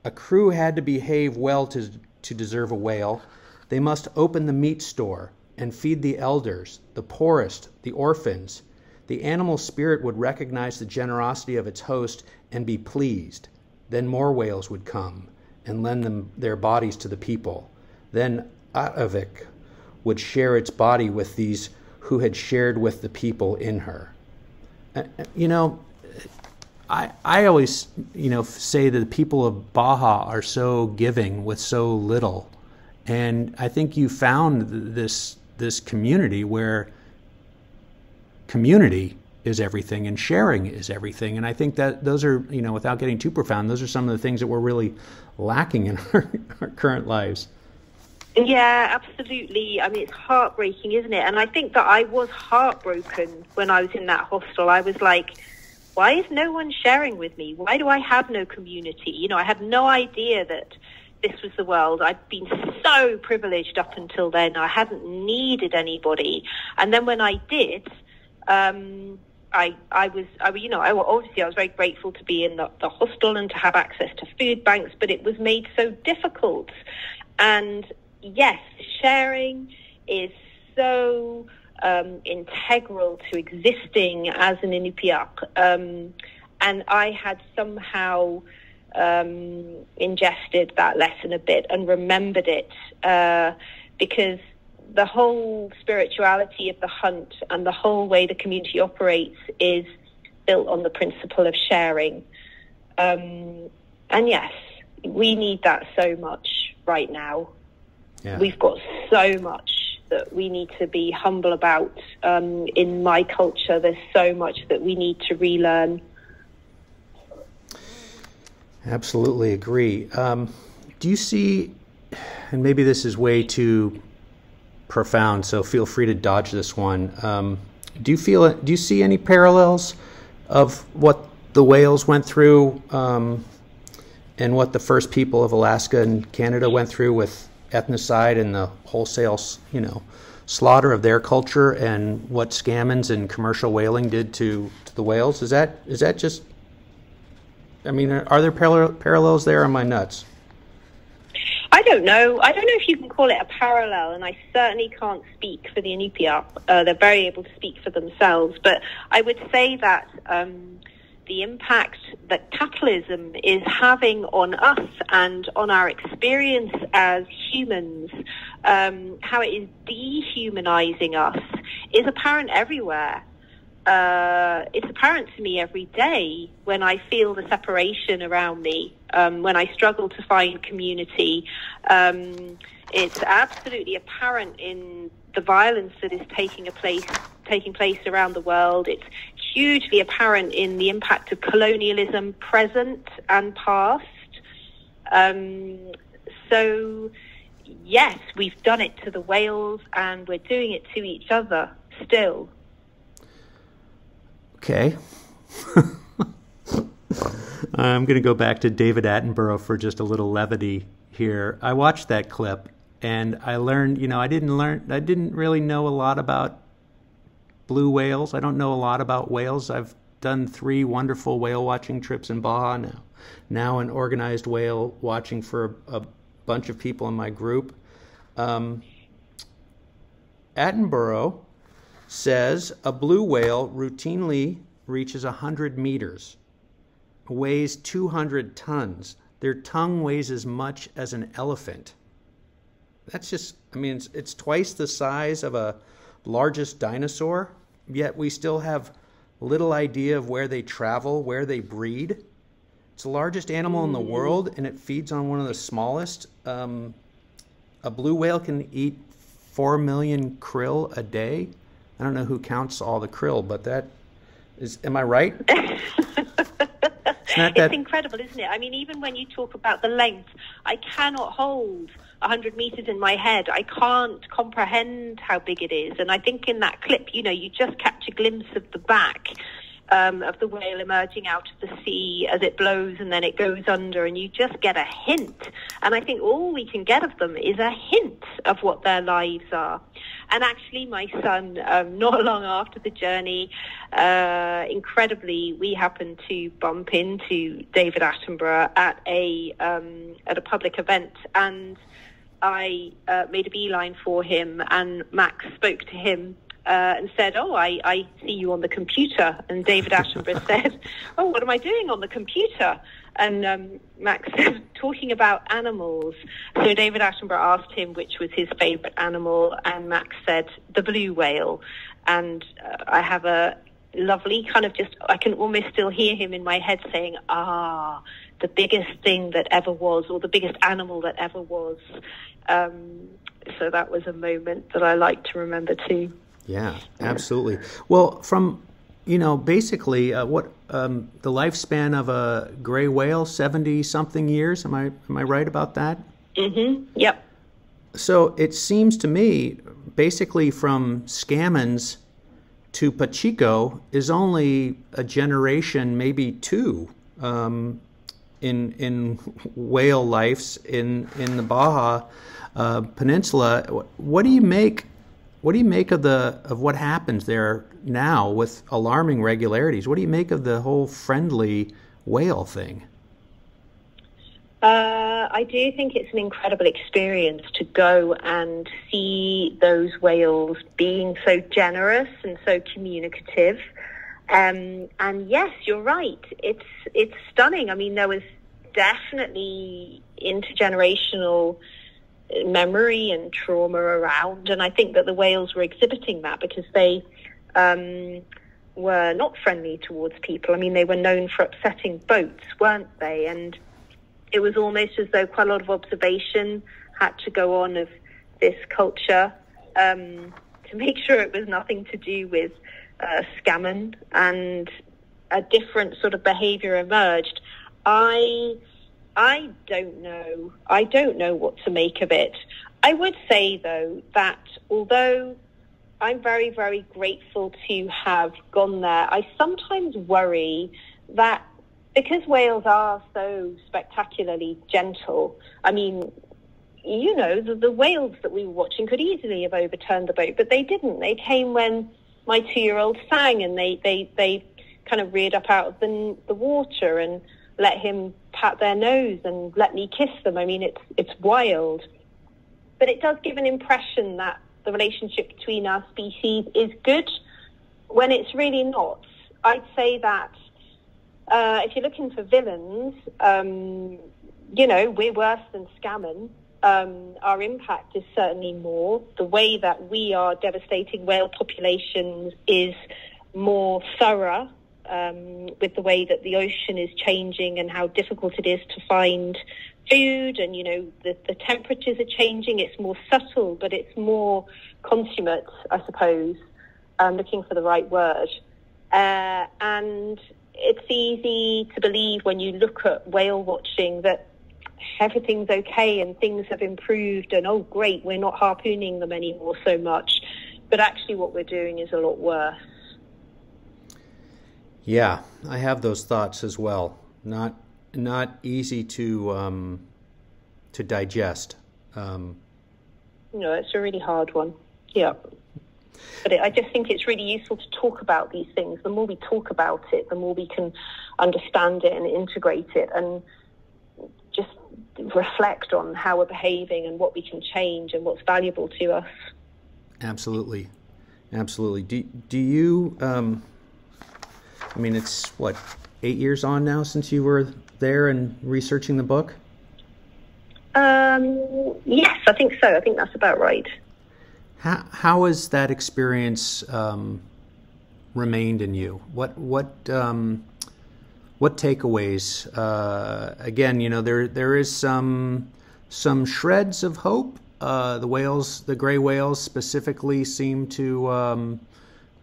A crew had to behave well to deserve a whale. They must open the meat store and feed the elders, the poorest, the orphans. The animal spirit would recognize the generosity of its host and be pleased. Then more whales would come and lend them their bodies to the people. Then Atavik would share its body with these who had shared with the people in her. You know, I always, say that the people of Baja are so giving with so little. And I think you found this community where community is everything and sharing is everything. And I think that those are, without getting too profound, those are some of the things that we're really lacking in our current lives. Yeah, absolutely. I mean, it's heartbreaking, isn't it? And I think that I was heartbroken when I was in that hostel. I was like, why is no one sharing with me? Why do I have no community? I had no idea that this was the world. I'd been so privileged up until then. I hadn't needed anybody. And then when I did, I was very grateful to be in the hostel and to have access to food banks, but it was made so difficult. And yes, sharing is so integral to existing as an Inupiaq. And I had somehow ingested that lesson a bit and remembered it because the whole spirituality of the hunt and the whole way the community operates is built on the principle of sharing. And yes, we need that so much right now. Yeah. We've got so much that we need to be humble about. In my culture, there's so much that we need to relearn. Absolutely agree. Do you see, and maybe this is way too profound, so feel free to dodge this one. Do you see any parallels of what the whales went through and what the first people of Alaska and Canada went through with ethnocide and the wholesale, slaughter of their culture, and what scammons and commercial whaling did to the whales? Is that just? I mean, are there parallels there? Or am I nuts? I don't know. I don't know if you can call it a parallel, and I certainly can't speak for the Inupiaq. They're very able to speak for themselves. But I would say that the impact that capitalism is having on us and on our experience as humans, how it is dehumanizing us, is apparent everywhere. It's apparent to me every day when I feel the separation around me, when I struggle to find community. It's absolutely apparent in the violence that is taking place around the world. It's hugely apparent in the impact of colonialism, present and past. So, yes, we've done it to the whales, and we're doing it to each other still. Okay. I'm going to go back to David Attenborough for just a little levity here. I watched that clip and I learned, I didn't really know a lot about blue whales. I don't know a lot about whales. I've done 3 wonderful whale watching trips in Baja now an organized whale watching for a bunch of people in my group. Attenborough says a blue whale routinely reaches 100 meters, weighs 200 tons. Their tongue weighs as much as an elephant. That's just, I mean, it's twice the size of a largest dinosaur, yet we still have little idea of where they travel, where they breed. It's the largest animal in the world, and it feeds on one of the smallest. A blue whale can eat 4 million krill a day. I don't know who counts all the krill, but that is, am I right? It's incredible, isn't it? I mean, even when you talk about the length, I cannot hold 100 meters in my head. I can't comprehend how big it is. And I think in that clip, you know, you just catch a glimpse of the back of the whale emerging out of the sea as it blows and then it goes under, and you just get a hint. And I think all we can get of them is a hint of what their lives are. And actually, my son, not long after the journey, incredibly, we happened to bump into David Attenborough at a public event, and I made a beeline for him, and Max spoke to him and said, "Oh, I see you on the computer." And David Attenborough said, "Oh, what am I doing on the computer?" And Max said, "Talking about animals." So David Attenborough asked him which was his favourite animal, and Max said, "The blue whale." And I have a lovely kind of I can almost still hear him in my head saying, the biggest thing that ever was, or the biggest animal that ever was. So that was a moment that I like to remember too. Yeah, absolutely. Well, from, you know, basically what the lifespan of a gray whale, 70-something years. Am I right about that? Mm-hmm. Yep. So it seems to me, basically from Scammons to Pacheco is only a generation, maybe two, in whale lives in the Baja Peninsula. What do you make? What do you make of what happens there now with alarming regularities? What do you make of the whole friendly whale thing? I do think it's an incredible experience to go and see those whales being so generous and so communicative. And yes, you're right. It's stunning. I mean, there was definitely intergenerational memory and trauma around, and I think that the whales were exhibiting that because they were not friendly towards people. I mean, they were known for upsetting boats, weren't they? And it was almost as though quite a lot of observation had to go on of this culture to make sure it was nothing to do with scammon, and a different sort of behavior emerged. I don't know. I don't know what to make of it. I would say, though, that although I'm very, very grateful to have gone there, I sometimes worry that because whales are so spectacularly gentle, I mean, you know, the whales that we were watching could easily have overturned the boat, but they didn't. They came when my 2-year-old sang, and they kind of reared up out of the water and let him pat their nose and let me kiss them. I mean, it's wild. But it does give an impression that the relationship between our species is good when it's really not. I'd say that if you're looking for villains, you know, we're worse than scammon. Our impact is certainly more. The way that we are devastating whale populations is more thorough, with the way that the ocean is changing and how difficult it is to find food, and, you know, the temperatures are changing. It's more subtle, but it's more consummate, I suppose. I'm looking for the right word. And it's easy to believe when you look at whale watching that everything's okay and things have improved and, oh, great, we're not harpooning them anymore so much. But actually what we're doing is a lot worse. Yeah, I have those thoughts as well. Not easy to digest. No, it's a really hard one. Yeah. But I just think it's really useful to talk about these things. The more we talk about it, the more we can understand it and integrate it and just reflect on how we're behaving and what we can change and what's valuable to us. Absolutely. Absolutely. Do you... I mean, it's what, 8 years on now since you were there and researching the book? Yes, I think so. I think that's about right. How has that experience remained in you? What takeaways? Again, you know, there is some shreds of hope. The gray whales specifically seem to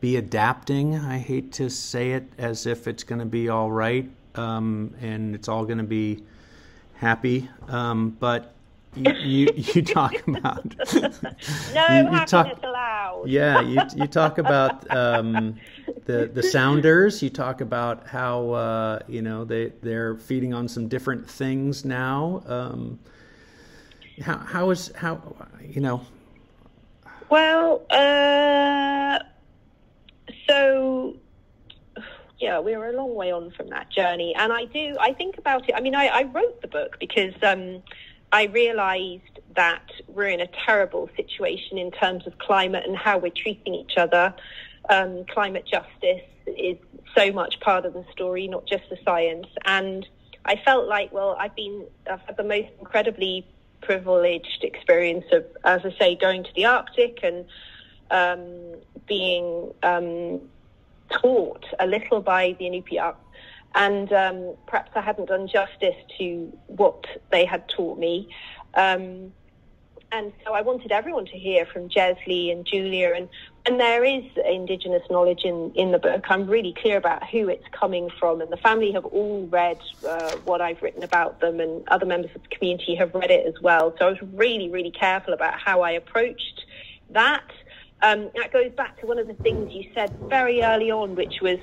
be adapting. I hate to say it as if it's going to be all right and it's all going to be happy, but you talk about happiness allowed. Yeah, you talk about the sounders. You talk about how you know, they're feeding on some different things now. How you know? Well, so yeah, we were a long way on from that journey, and I think about it. I mean, I wrote the book because I realized that we're in a terrible situation in terms of climate and how we're treating each other. Climate justice is so much part of the story, not just the science. And I felt like, well, I've had the most incredibly privileged experience of, as I say, going to the Arctic and being taught a little by the Inupiaq. And perhaps I hadn't done justice to what they had taught me. And so I wanted everyone to hear from Jesley and Julia. And there is Indigenous knowledge in the book. I'm really clear about who it's coming from. And the family have all read what I've written about them. And other members of the community have read it as well. So I was really, really careful about how I approached that. That goes back to one of the things you said very early on, which was,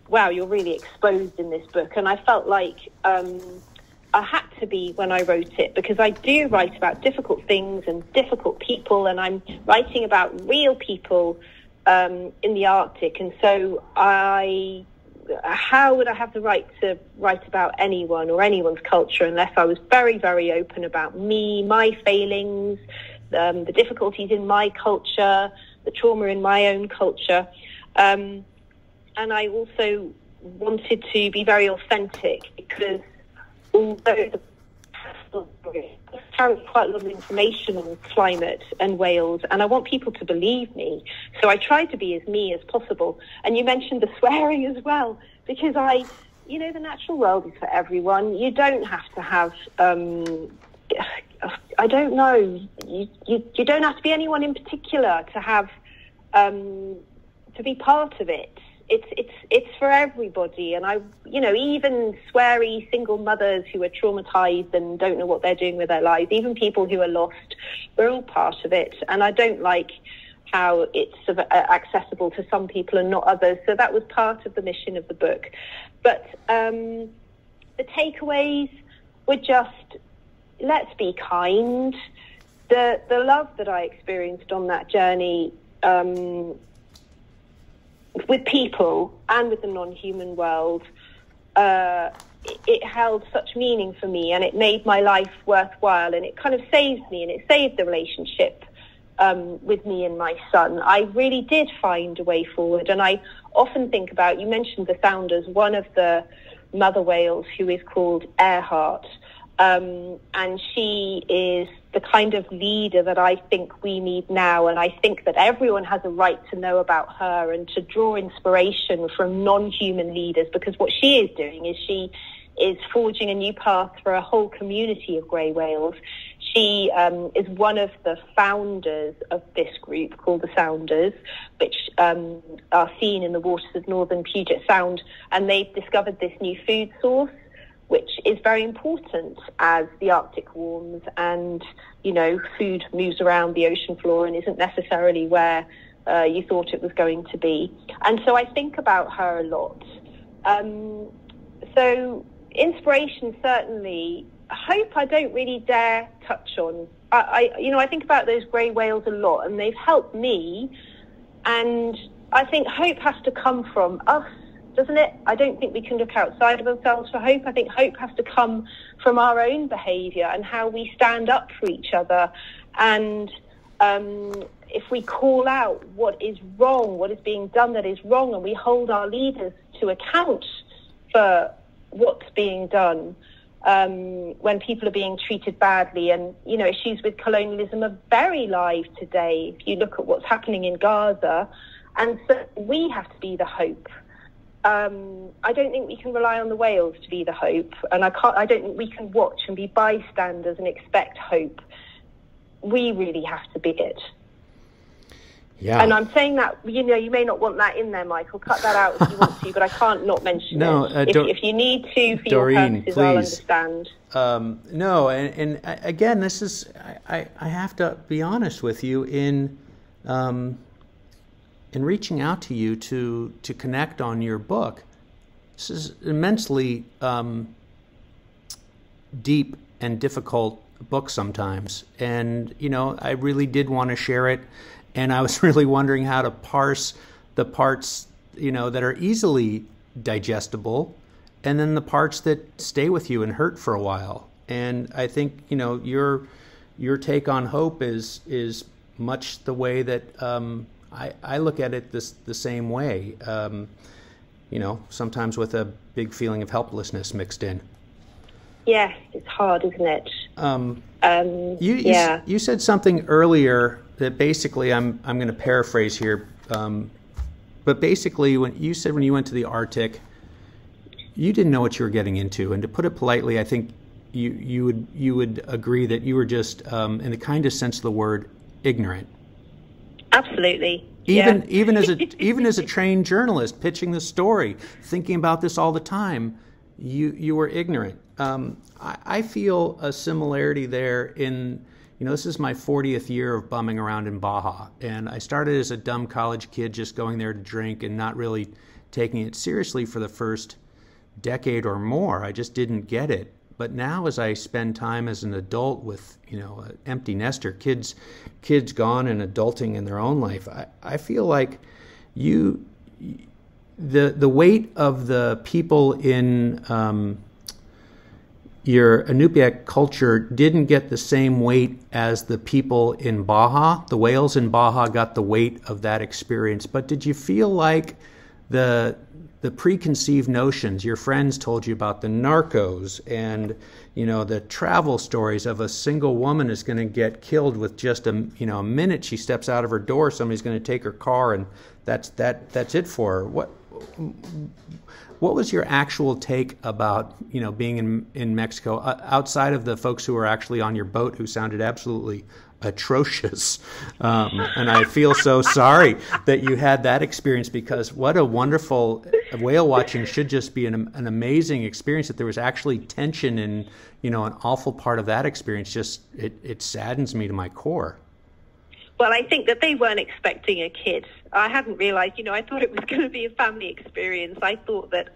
wow, you're really exposed in this book. And I felt like I had to be when I wrote it, because I do write about difficult things and difficult people, and I'm writing about real people in the Arctic. And so how would I have the right to write about anyone or anyone's culture unless I was very, very open about me, my failings, the difficulties in my culture, the trauma in my own culture. And I also wanted to be very authentic, because although the carries quite a lot of information on climate and whales, and I want people to believe me, so I try to be as me as possible. And you mentioned the swearing as well, because the natural world is for everyone. You don't have to have I don't know, you don't have to be anyone in particular to have to be part of it. It's for everybody. And even sweary single mothers who are traumatized and don't know what they're doing with their lives, even people who are lost, we're all part of it. And I don't like how it's accessible to some people and not others. So that was part of the mission of the book. But the takeaways were just, let's be kind. The love that I experienced on that journey, with people and with the non-human world, it held such meaning for me, and it made my life worthwhile, and it kind of saved me, and it saved the relationship with me and my son. I really did find a way forward, and I often think about, you mentioned the founders, one of the mother whales who is called Earhart, and she is the kind of leader that I think we need now. And I think that everyone has a right to know about her and to draw inspiration from non-human leaders, because what she is doing is she is forging a new path for a whole community of grey whales. She is one of the founders of this group called the Sounders, which are seen in the waters of northern Puget Sound. And they've discovered this new food source, which is very important as the Arctic warms and, food moves around the ocean floor and isn't necessarily where you thought it was going to be. And so I think about her a lot. So inspiration, certainly. Hope I don't really dare touch on. I think about those grey whales a lot, and they've helped me. And I think hope has to come from us, doesn't it? I don't think we can look outside of ourselves for hope. I think hope has to come from our own behaviour and how we stand up for each other. And, if we call out what is wrong, what is being done that is wrong, and we hold our leaders to account for what's being done, when people are being treated badly. And, you know, issues with colonialism are very live today if you look at what's happening in Gaza. And so we have to be the hope. I don't think we can rely on the whales to be the hope, and I don't think we can watch and be bystanders and expect hope. We really have to be it. Yeah. And I'm saying that, you know, you may not want that in there, Michael. Cut that out if you want to, but I can't not mention it. If you need to for Doreen, your purposes, please. I'll understand. No, and again, this is, I have to be honest with you in reaching out to you to connect on your book. This is immensely deep and difficult book sometimes. And, you know, I really did want to share it. And I was really wondering how to parse the parts, you know, that are easily digestible, and then the parts that stay with you and hurt for a while. And I think, you know, your take on hope is much the way that I look at it the same way. You know, sometimes with a big feeling of helplessness mixed in. Yes, it's hard, isn't it? You said something earlier that basically I'm going to paraphrase here, but basically when you said when you went to the Arctic, you didn't know what you were getting into, and to put it politely, I think you would agree that you were just, in the kindest sense of the word, ignorant. Absolutely. Even as a trained journalist pitching the story, thinking about this all the time, you were ignorant. I feel a similarity there in, you know, this is my 40th year of bumming around in Baja, and I started as a dumb college kid just going there to drink and not really taking it seriously for the first decade or more. I just didn't get it. But now as I spend time as an adult with, you know, an empty nester, kids gone and adulting in their own life, I feel like the weight of the people in your Inupiaq culture didn't get the same weight as the people in Baja. The whales in Baja got the weight of that experience. But did you feel like the preconceived notions your friends told you about the narcos and, you know, the travel stories of a single woman is going to get killed with just a minute she steps out of her door, somebody's going to take her car and that's it for her? What was your actual take about, you know, being in Mexico, outside of the folks who were actually on your boat who sounded absolutely atrocious? And I feel so sorry that you had that experience, because what a wonderful whale watching should just be an amazing experience. That there was actually tension in, you know, an awful part of that experience. Just it saddens me to my core. Well, I think that they weren't expecting a kid. I hadn't realized, you know, I thought it was going to be a family experience. I thought that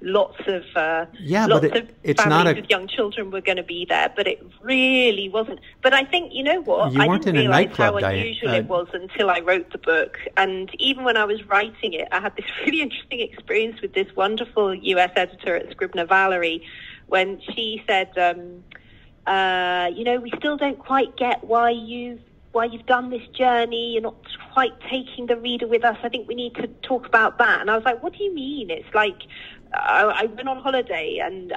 lots of families with young children were going to be there, but it really wasn't. But I think, you know what? You weren't I didn't in a realize nightclub, how unusual it was until I wrote the book. And even when I was writing it, I had this really interesting experience with this wonderful US editor at Scribner, Valerie, when she said, you know, we still don't quite get why you've done this journey. You're not quite taking the reader with us. I think we need to talk about that. And I was like, what do you mean? It's like, I went on holiday and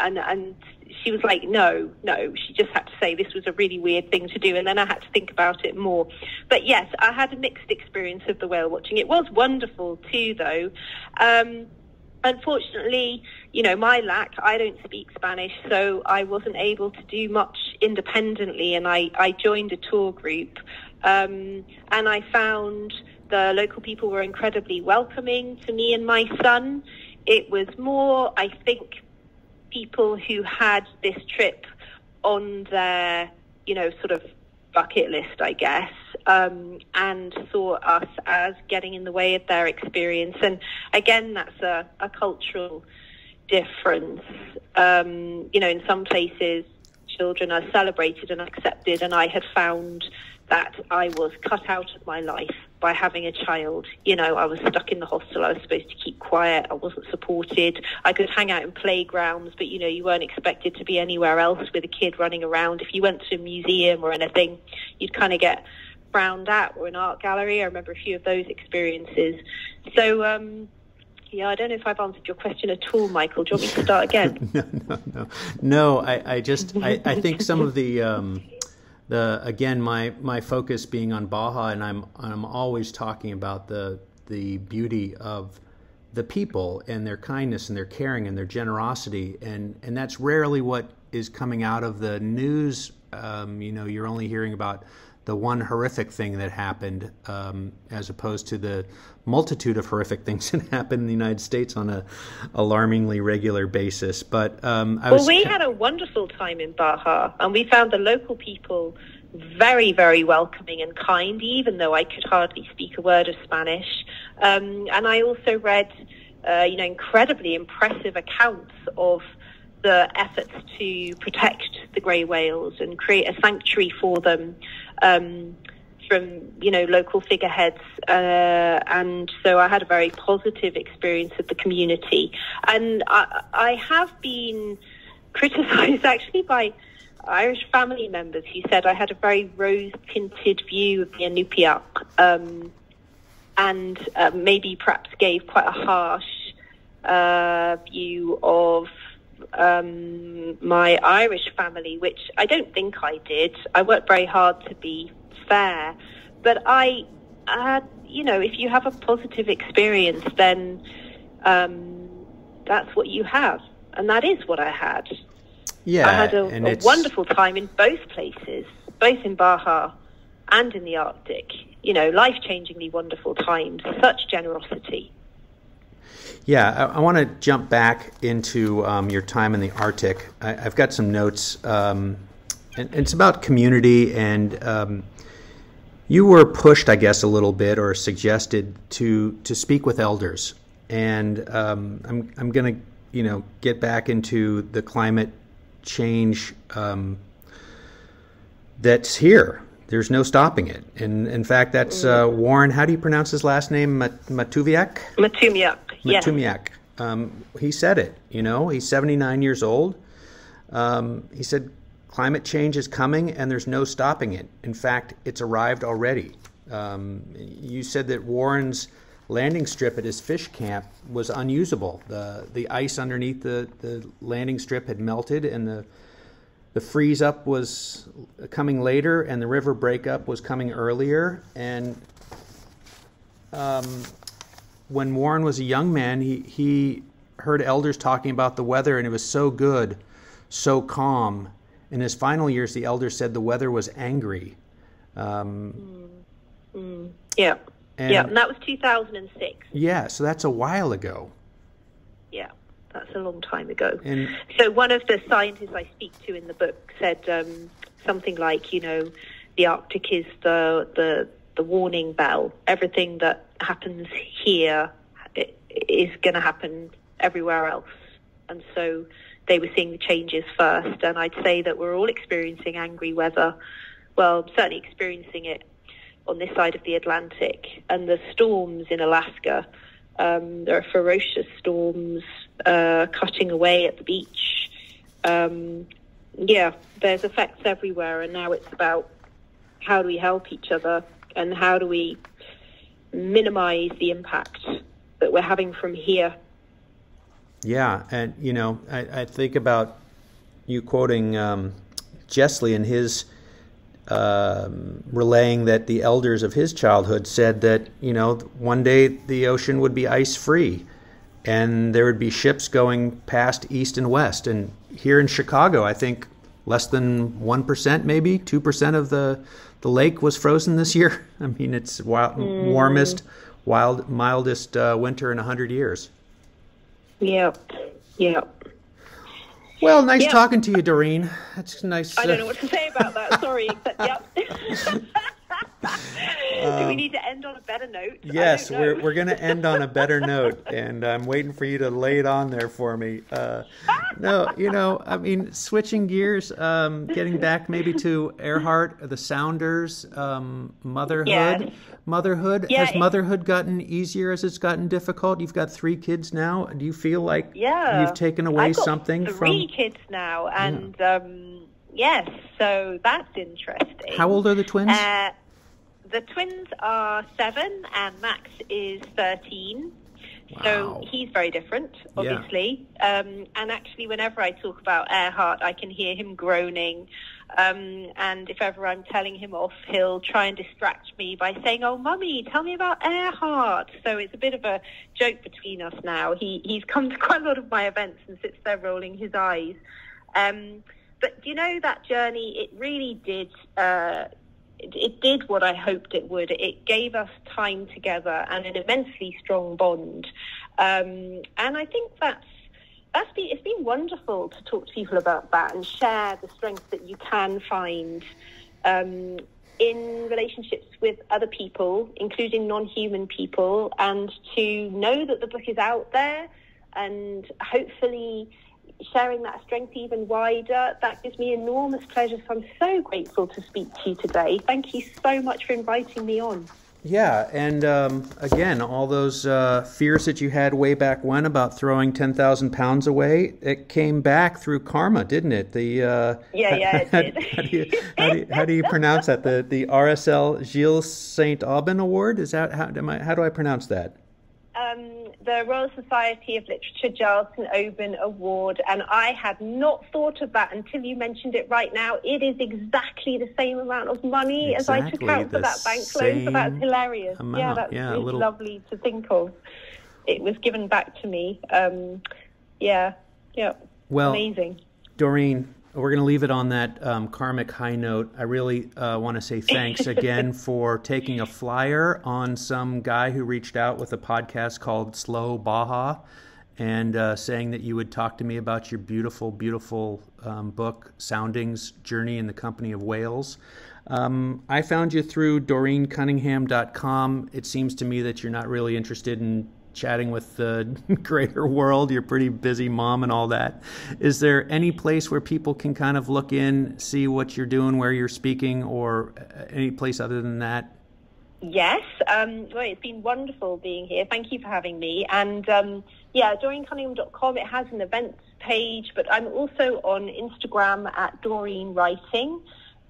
she was like, no. She just had to say this was a really weird thing to do. And then I had to think about it more. But yes, I had a mixed experience of the whale watching. It was wonderful too, though. Unfortunately, you know, I don't speak Spanish, so I wasn't able to do much independently, and I joined a tour group, and I found the local people were incredibly welcoming to me and my son. It was more, I think, people who had this trip on their, you know, sort of bucket list, I guess, and saw us as getting in the way of their experience. And again, that's a cultural difference. You know, in some places, children are celebrated and accepted, and I had found that I was cut out of my life by having a child. You know, I was stuck in the hostel. I was supposed to keep quiet. I wasn't supported. I could hang out in playgrounds, but, you know, you weren't expected to be anywhere else with a kid running around. If you went to a museum or anything, you'd kind of get Browned Out or an art gallery. I remember a few of those experiences. So, yeah, I don't know if I've answered your question at all, Michael. Do you want me to start again? No. I think some of the again, my focus being on Baja, and I'm always talking about the beauty of the people and their kindness and their caring and their generosity, and that's rarely what is coming out of the news. You're only hearing about the one horrific thing that happened, as opposed to the multitude of horrific things that happen in the United States on a alarmingly regular basis. But we had a wonderful time in Baja, and we found the local people very, very welcoming and kind, even though I could hardly speak a word of Spanish. And I also read, incredibly impressive accounts of the efforts to protect the grey whales and create a sanctuary for them from local figureheads. And so I had a very positive experience of the community. And I have been criticised actually by Irish family members who said I had a very rose-tinted view of the Inupiaq, and maybe perhaps gave quite a harsh view of my Irish family, which I don't think I did. I worked very hard to be fair, but if you have a positive experience, then that's what you have, and that is what I had. Yeah, I had a wonderful time in both places, both in Baja and in the Arctic. Life-changingly wonderful times, such generosity. Yeah, I want to jump back into your time in the Arctic. I've got some notes, and it's about community, and you were pushed, I guess, a little bit, or suggested to speak with elders. And I'm going to, get back into the climate change that's here. There's no stopping it. And in fact, that's Warren, how do you pronounce his last name? Matuviak? Matumiak, yes. Matumiak. He said it, he's 79 years old. He said, climate change is coming and there's no stopping it. In fact, it's arrived already. You said that Warren's landing strip at his fish camp was unusable. The ice underneath the landing strip had melted, and the freeze up was coming later, and the river breakup was coming earlier. And when Warren was a young man, he heard elders talking about the weather, and it was so good, so calm. In his final years, the elders said the weather was angry. Yeah. And that was 2006. Yeah, so that's a while ago. Yeah, that's a long time ago. And so one of the scientists I speak to in the book said something like, the Arctic is the warning bell. Everything that happens here is going to happen everywhere else. And so they were seeing the changes first. And I'd say that we're all experiencing angry weather. Well, certainly experiencing it on this side of the Atlantic, and the storms in Alaska. There are ferocious storms cutting away at the beach. There's effects everywhere, and now it's about how do we help each other and how do we minimize the impact that we're having from here. Yeah, and I think about you quoting Jessley and his relaying that the elders of his childhood said that, one day the ocean would be ice-free and there would be ships going past east and west. And here in Chicago, I think less than 1%, maybe 2% of the lake was frozen this year. I mean, it's warmest, mildest winter in 100 years. Yep. Well, nice talking to you, Doreen. That's nice. I don't know what to say about that. Sorry, except do we need to end on a better note? Yes, we're going to end on a better note, and I'm waiting for you to lay it on there for me. Switching gears, getting back maybe to Earhart, the Sounders, motherhood. Yes. Motherhood. Yeah, Has motherhood gotten easier as it's gotten difficult? You've got 3 kids now. Do you feel like you've taken away something from... I've got 3 kids now, and yes, so that's interesting. How old are the twins? The twins are 7 and Max is 13. Wow. So he's very different, obviously. Yeah. And actually, whenever I talk about Earhart, I can hear him groaning. And if ever I'm telling him off, he'll try and distract me by saying, "Oh, Mummy, tell me about Earhart." So it's a bit of a joke between us now. He's come to quite a lot of my events and sits there rolling his eyes. But you know, that journey, it really did... It did what I hoped it would. It gave us time together and an immensely strong bond. And I think it's been wonderful to talk to people about that and share the strength that you can find in relationships with other people, including non-human people, and to know that the book is out there and hopefully sharing that strength even wider. That gives me enormous pleasure. So I'm so grateful to speak to you today. Thank you so much for inviting me on. Yeah, and again, all those fears that you had way back when about throwing 10,000 pounds away, it came back through karma, didn't it? It did. How do you pronounce that? The RSL Gilles Saint Aubin Award? Is that how do I pronounce that? The Royal Society of Literature Giles St. Aubin Award, and I had not thought of that until you mentioned it right now. It is exactly the same amount of money as I took out for that bank loan, so that's hilarious. Amount. That's really lovely to think of. It was given back to me. Well, amazing. Doreen, we're going to leave it on that karmic high note. I really want to say thanks again for taking a flyer on some guy who reached out with a podcast called Slow Baja and saying that you would talk to me about your beautiful, beautiful book, Soundings, Journey in the Company of Whales. I found you through DoreenCunningham.com. It seems to me that you're not really interested in chatting with the greater world. You're a pretty busy mom and all that. Is there any place where people can kind of look in, see what you're doing, where you're speaking, or any place other than that? Yes. Well, it's been wonderful being here. Thank you for having me. And DoreenCunningham.com, it has an events page, but I'm also on Instagram at Doreen Writing,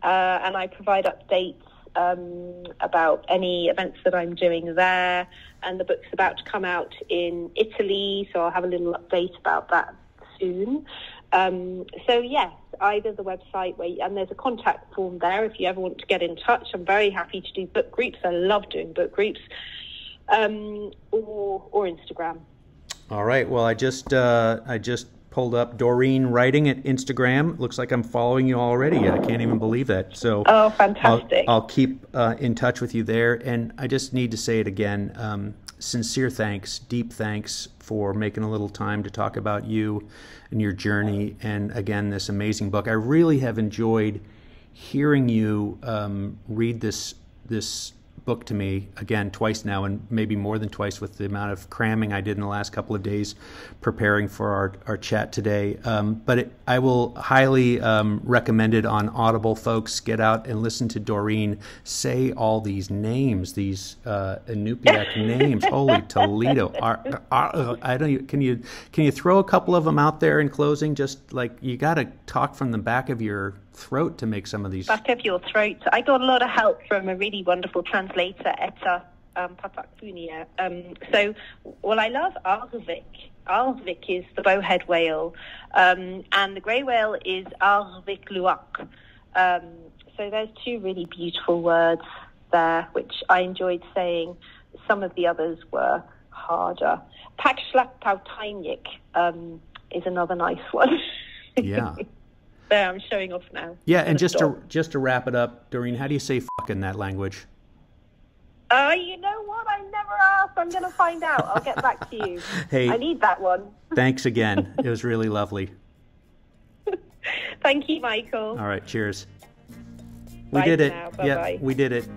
and I provide updates about any events that I'm doing there, and the book's about to come out in Italy, so I'll have a little update about that soon. So yes, either the website and there's a contact form there if you ever want to get in touch. I'm very happy to do book groups. I love doing book groups, or Instagram. All right. Well, I just pulled up Doreen Writing at Instagram. Looks like I'm following you already. I can't even believe that. So, fantastic. I'll keep in touch with you there. And I just need to say it again. Sincere thanks, deep thanks for making a little time to talk about you and your journey. And again, this amazing book. I really have enjoyed hearing you read this book to me, again, twice now, and maybe more than twice with the amount of cramming I did in the last couple of days preparing for our chat today. But I will highly recommend it on Audible, folks. Get out and listen to Doreen say all these names, these Inupiaq names. Holy Toledo. I don't. Can you throw a couple of them out there in closing? Just like, you got to talk from the back of your throat to make some of these. Back of your throat. I got a lot of help from a really wonderful translator, Etta Patakpunia. I love Arvik. Arvik is the bowhead whale, and the grey whale is Arvik Luak. So there's two really beautiful words there, which I enjoyed saying. Some of the others were harder. Pakslak Pautainik is another nice one. Yeah. There, I'm showing off now. Yeah, and just to wrap it up, Doreen, how do you say "fuck" in that language? You know what? I never asked. I'm going to find out. I'll get back to you. Hey, I need that one. Thanks again. It was really lovely. Thank you, Michael. All right, cheers. Bye we did it. Now. Bye-bye. Yeah, we did it.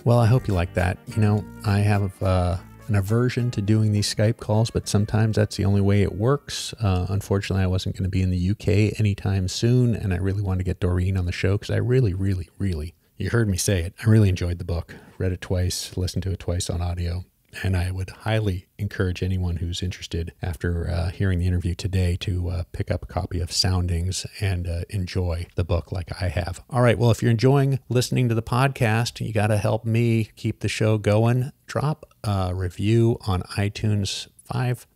Well, I hope you like that. You know, I have an aversion to doing these Skype calls, but sometimes that's the only way it works. Unfortunately, I wasn't going to be in the UK anytime soon, and I really wanted to get Doreen on the show because I really, really, really, you heard me say it, I really enjoyed the book. Read it twice, listened to it twice on audio. And I would highly encourage anyone who's interested after hearing the interview today to pick up a copy of Soundings and enjoy the book like I have. All right. Well, if you're enjoying listening to the podcast, you got to help me keep the show going. Drop a review on iTunes.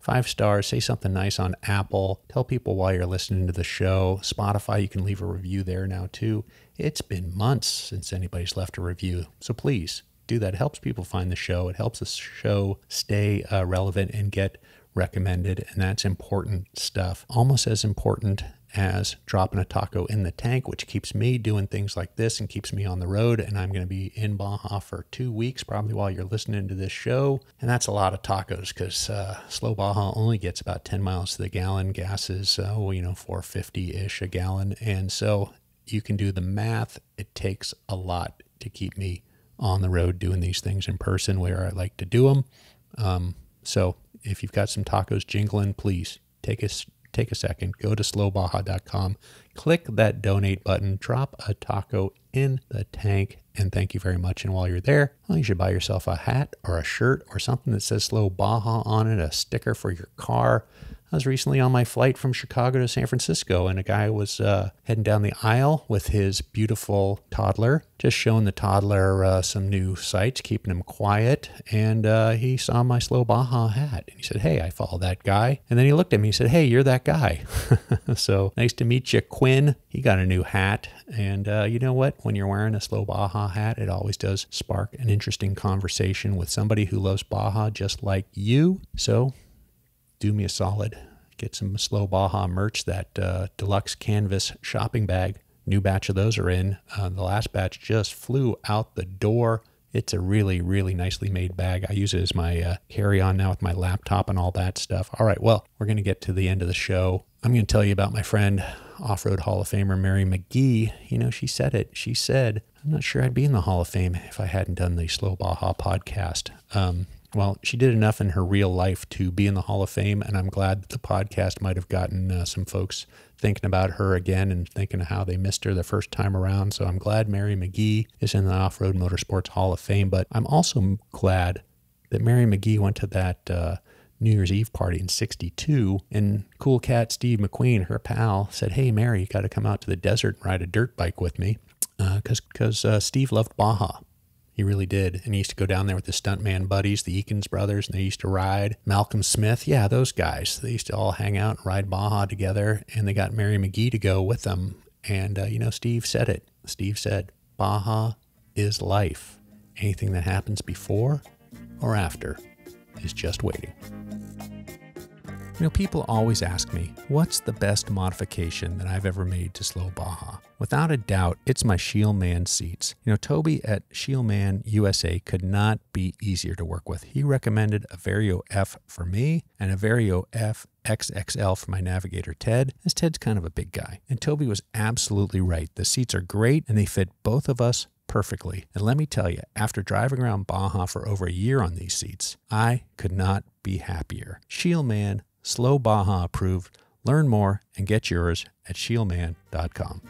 Five stars. Say something nice on Apple. Tell people why you're listening to the show. Spotify, you can leave a review there now too. It's been months since anybody's left a review. So please do that. It helps people find the show. It helps the show stay relevant and get recommended. And that's important stuff. Almost as important as dropping a taco in the tank, which keeps me doing things like this and keeps me on the road. And I'm going to be in Baja for 2 weeks, probably while you're listening to this show. And that's a lot of tacos because Slow Baja only gets about 10 miles to the gallon. Gas is, $4.50-ish a gallon. And so you can do the math. It takes a lot to keep me on the road doing these things in person where I like to do them. So if you've got some tacos jingling, please take a second, go to slowbaja.com, click that donate button, drop a taco in the tank, and thank you very much. And while you're there, well, you should buy yourself a hat or a shirt or something that says Slow Baja on it, a sticker for your car. I was recently on my flight from Chicago to San Francisco, and a guy was heading down the aisle with his beautiful toddler, just showing the toddler some new sights, keeping him quiet. And he saw my Slow Baja hat, and he said, "Hey, I follow that guy." And then he looked at me and said, "Hey, you're that guy." So nice to meet you, Quinn. He got a new hat. And you know what? When you're wearing a Slow Baja hat, it always does spark an interesting conversation with somebody who loves Baja just like you. So do me a solid. Get some Slow Baja merch, that deluxe canvas shopping bag. New batch of those are in. The last batch just flew out the door. It's a really, really nicely made bag. I use it as my carry-on now with my laptop and all that stuff. All right, well, we're going to get to the end of the show. I'm going to tell you about my friend, Off-Road Hall of Famer Mary McGee. You know, she said it. She said, "I'm not sure I'd be in the Hall of Fame if I hadn't done the Slow Baja podcast." Well, she did enough in her real life to be in the Hall of Fame, and I'm glad that the podcast might have gotten some folks thinking about her again and thinking of how they missed her the first time around. So I'm glad Mary McGee is in the Off-Road Motorsports Hall of Fame, but I'm also glad that Mary McGee went to that New Year's Eve party in '62, and cool cat Steve McQueen, her pal, said, "Hey, Mary, you got to come out to the desert and ride a dirt bike with me," because Steve loved Baja. He really did. And he used to go down there with his stuntman buddies, the Eakins brothers, and they used to ride. Malcolm Smith, yeah, those guys. They used to all hang out and ride Baja together, and they got Mary McGee to go with them. And, Steve said it. Steve said, "Baja is life. Anything that happens before or after is just waiting." People always ask me, what's the best modification that I've ever made to Slow Baja? Without a doubt, it's my Shieldman seats. Toby at Shieldman USA could not be easier to work with. He recommended a Vario F for me and a Vario F XXL for my navigator Ted, as Ted's kind of a big guy. And Toby was absolutely right. The seats are great and they fit both of us perfectly. And let me tell you, after driving around Baja for over a year on these seats, I could not be happier. Shieldman, Slow Baja approved. Learn more and get yours at shieldman.com.